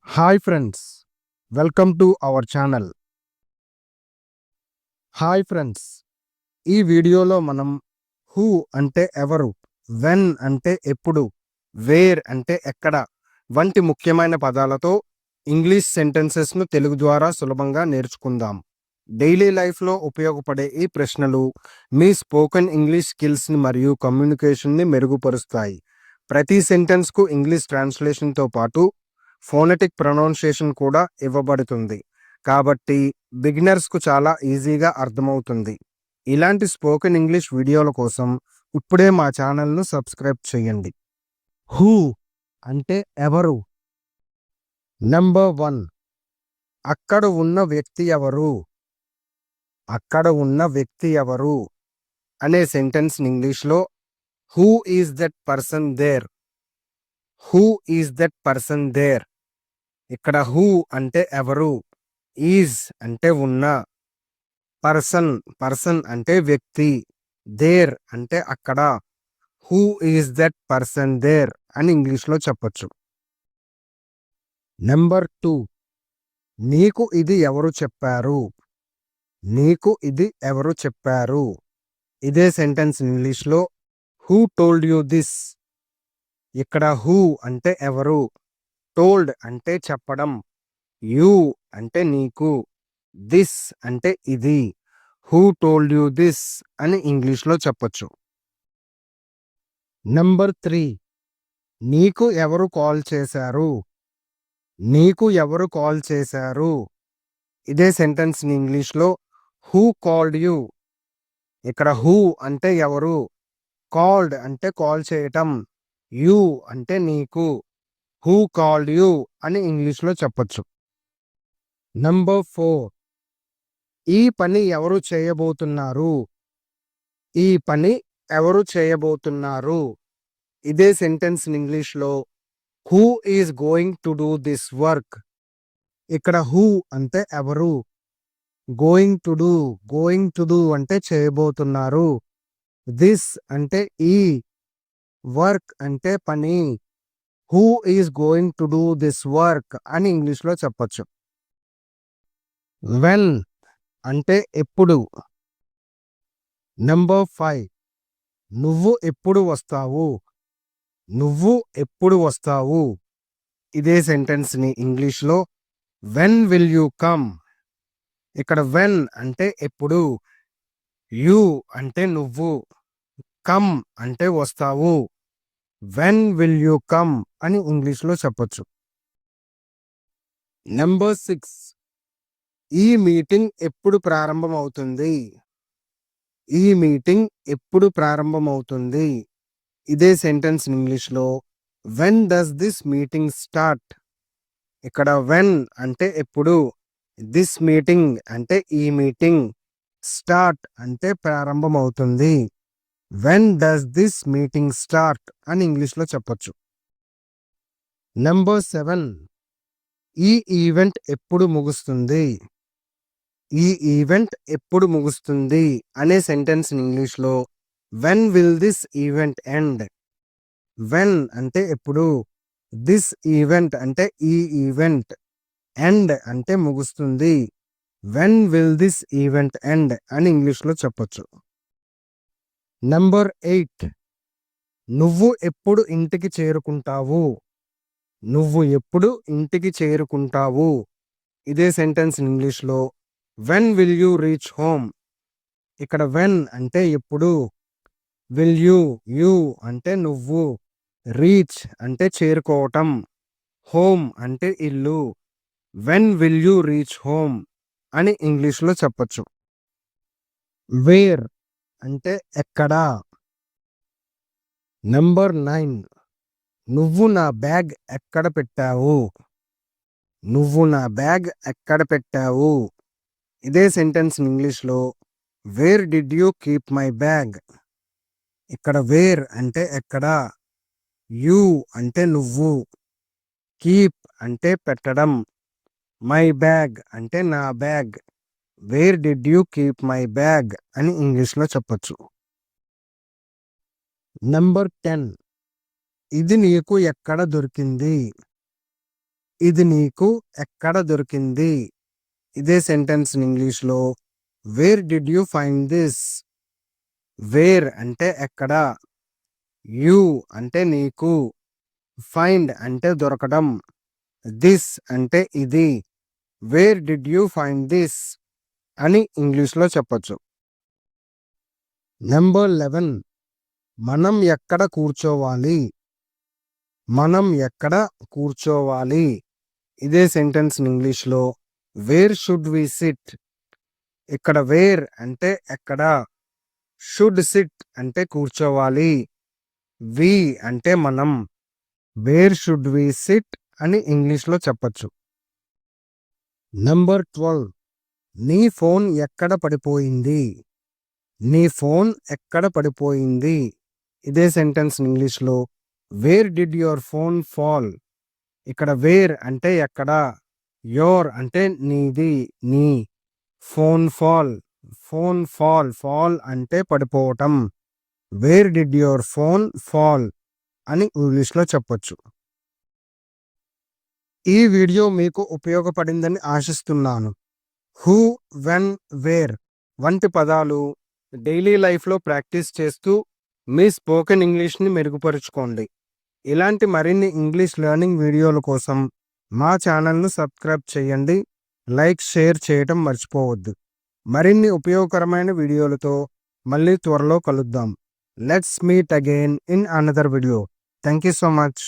Hi friends, welcome to our channel. Hi friends, ఈ వీడియోలో మనం హూ అంటే ఎవరు, వెన్ అంటే ఎప్పుడు, వేర్ అంటే ఎక్కడ వంటి ముఖ్యమైన పదాలతో ఇంగ్లీష్ సెంటెన్సెస్ను తెలుగు ద్వారా సులభంగా నేర్చుకుందాం. డైలీ లైఫ్లో ఉపయోగపడే ఈ ప్రశ్నలు మీ స్పోకెన్ ఇంగ్లీష్ స్కిల్స్ని మరియు కమ్యూనికేషన్ని మెరుగుపరుస్తాయి. ప్రతి సెంటెన్స్కు ఇంగ్లీష్ ట్రాన్స్లేషన్తో పాటు ఫోనెటిక్ ప్రొనౌన్సియేషన్ కూడా ఇవ్వబడుతుంది. కాబట్టి బిగినర్స్కు చాలా ఈజీగా అర్థమవుతుంది. ఇలాంటి స్పోకెన్ ఇంగ్లీష్ వీడియోల కోసం ఇప్పుడే మా ఛానల్ను సబ్స్క్రైబ్ చేయండి. హూ అంటే ఎవరు. నెంబర్ 1, అక్కడ ఉన్న వ్యక్తి ఎవరు. అక్కడ ఉన్న వ్యక్తి ఎవరు అనే సెంటెన్స్ ఇంగ్లీష్లో who is that person there. Who is that person there. ఇక్కడ హూ అంటే ఎవరు, ఈజ్ అంటే ఉన్న, పర్సన్ అంటే వ్యక్తి, దేర్ అంటే అక్కడ. Who is that person there అని ఇంగ్లీష్లో చెప్పొచ్చు. నెంబర్ 2, నీకు ఇది ఎవరు చెప్పారు. నీకు ఇది ఎవరు చెప్పారు. ఇదే సెంటెన్స్ ఇంగ్లీష్లో హూ టోల్డ్ యూ దిస్. ఇక్కడ హూ అంటే ఎవరు, టోల్డ్ అంటే చెప్పడం, యూ అంటే నీకు, దిస్ అంటే ఇది. హూ టోల్డ్ యూ దిస్ అని ఇంగ్లీష్లో చెప్పొచ్చు. నెంబర్ 3, నీకు ఎవరు కాల్ చేశారు. నీకు ఎవరు కాల్ చేశారు. ఇదే సెంటెన్స్ ఇంగ్లీష్లో హూ కాల్డ్ యూ. ఇక్కడ హూ అంటే ఎవరు, కాల్డ్ అంటే కాల్ చేయటం, యూ అంటే నీకు. హూ కాల్డ్ యూ అని ఇంగ్లీష్లో చెప్పొచ్చు. నెంబర్ 4, ఈ పని ఎవరు చేయబోతున్నారు. ఈ పని ఎవరు చేయబోతున్నారు. ఇదే సెంటెన్స్ ఇంగ్లీష్లో who is going to do this work. ఇక్కడ హూ అంటే ఎవరు, గోయింగ్ టు డూ అంటే చేయబోతున్నారు, దిస్ అంటే ఈ, వర్క్ అంటే పని. Who is going to do this work అని ఇంగ్లీష్లో చెప్పొచ్చు. వెన్ అంటే ఎప్పుడు. నెంబర్ 5, నువ్వు ఎప్పుడు వస్తావు. నువ్వు ఎప్పుడు వస్తావు. ఇదే సెంటెన్స్ని ఇంగ్లీష్లో వెన్ విల్ యూ కమ్. ఇక్కడ వెన్ అంటే ఎప్పుడు, యూ అంటే నువ్వు, కమ్ అంటే వస్తావు. వెన్ విల్ యూ కమ్ అని ఇంగ్లీష్లో చెప్పొచ్చు. నెంబర్ 6, ఈ మీటింగ్ ఎప్పుడు ప్రారంభమవుతుంది. ఈ మీటింగ్ ఎప్పుడు ప్రారంభమవుతుంది. ఇదే సెంటెన్స్ ఇంగ్లీష్లో when does this meeting start. ఇక్కడ వెన్ అంటే ఎప్పుడు, దిస్ మీటింగ్ అంటే ఈ మీటింగ్, స్టార్ట్ అంటే ప్రారంభమవుతుంది. When does this meeting start అని ఇంగ్లీష్లో చెప్పొచ్చు. నెంబర్ 7, ఈ ఈవెంట్ ఎప్పుడు ముగుస్తుంది. ఈ ఈవెంట్ ఎప్పుడు ముగుస్తుంది అనే సెంటెన్స్ ఇంగ్లీష్లో when will this event end. When అంటే ఎప్పుడు, దిస్ ఈవెంట్ అంటే ఈ ఈవెంట్, ఎండ్ అంటే ముగుస్తుంది. When will this event end అని ఇంగ్లీష్లో చెప్పొచ్చు. నెంబర్ 8, నువ్వు ఎప్పుడు ఇంటికి చేరుకుంటావు. నువ్వు ఎప్పుడు ఇంటికి చేరుకుంటావు. ఇదే సెంటెన్స్ ఇంగ్లీష్లో when will you reach home. ఇక్కడ వెన్ అంటే ఎప్పుడు, విల్ యూ అంటే నువ్వు, రీచ్ అంటే చేరుకోవటం, హోమ్ అంటే ఇల్లు. When will you reach home అని ఇంగ్లీష్లో చెప్పొచ్చు. వేర్ అంటే ఎక్కడ. నెంబర్ 9, నువ్వు నా బ్యాగ్ ఎక్కడ పెట్టావు. నువ్వు నా బ్యాగ్ ఎక్కడ పెట్టావు. ఇదే సెంటెన్స్ ఇంగ్లీష్లో where did you keep my bag. ఇక్కడ వేర్ అంటే ఎక్కడ, యూ అంటే నువ్వు, కీప్ అంటే పెట్టడం, మై బ్యాగ్ అంటే నా bag. Wear did you keep my bag అని ఇంగ్లీష్లో చెప్పొచ్చు. నెంబర్ 10, ఇది నీకు ఎక్కడ దొరికింది. ఇది నీకు ఎక్కడ దొరికింది? ఇదే సెంటెన్స్ ఇంగ్లీష్లో where did you find this? Where అంటే ఎక్కడ, యూ అంటే నీకు, ఫైండ్ అంటే దొరకడం, దిస్ అంటే ఇది. Wear did you find this అని ఇంగ్లీష్లో చెప్పొచ్చు. నెంబర్ 11, మనం ఎక్కడ కూర్చోవాలి? మనం ఎక్కడ కూర్చోవాలి? ఇదే సెంటెన్స్ ఇంగ్లీష్లో వేర్ షుడ్ వి సిట్? ఇక్కడ వేర్ అంటే ఎక్కడ, షుడ్ సిట్ అంటే కూర్చోవాలి, వి అంటే మనం. వేర్ షుడ్ వి సిట్ అని ఇంగ్లీష్లో చెప్పచ్చు. నెంబర్ 12, నీ ఫోన్ ఎక్కడ పడిపోయింది? నీ ఫోన్ ఎక్కడ పడిపోయింది? ఇదే సెంటెన్స్ ఇంగ్లీష్లో where did your phone fall? ఇక్కడ వేర్ అంటే ఎక్కడ, యోర్ అంటే నీది, నీ, phone fall, phone fall, fall అంటే పడిపోవటం. Where did your phone fall అని ఇంగ్లీష్లో చెప్పొచ్చు. ఈ వీడియో మీకు ఉపయోగపడిందని ఆశిస్తున్నాను. హూ, వెన్, వేర్ వంటి పదాలు డైలీ లైఫ్లో ప్రాక్టీస్ చేస్తూ మీ స్పోకెన్ ఇంగ్లీష్ని మెరుగుపరుచుకోండి. ఇలాంటి మరిన్ని ఇంగ్లీష్ లెర్నింగ్ వీడియోల కోసం మా ఛానల్ను సబ్స్క్రైబ్ చేయండి. లైక్, షేర్ చేయటం మర్చిపోవద్దు. మరిన్ని ఉపయోగకరమైన వీడియోలతో మళ్ళీ త్వరలో కలుద్దాం. Let's meet again in another video. Thank you so much.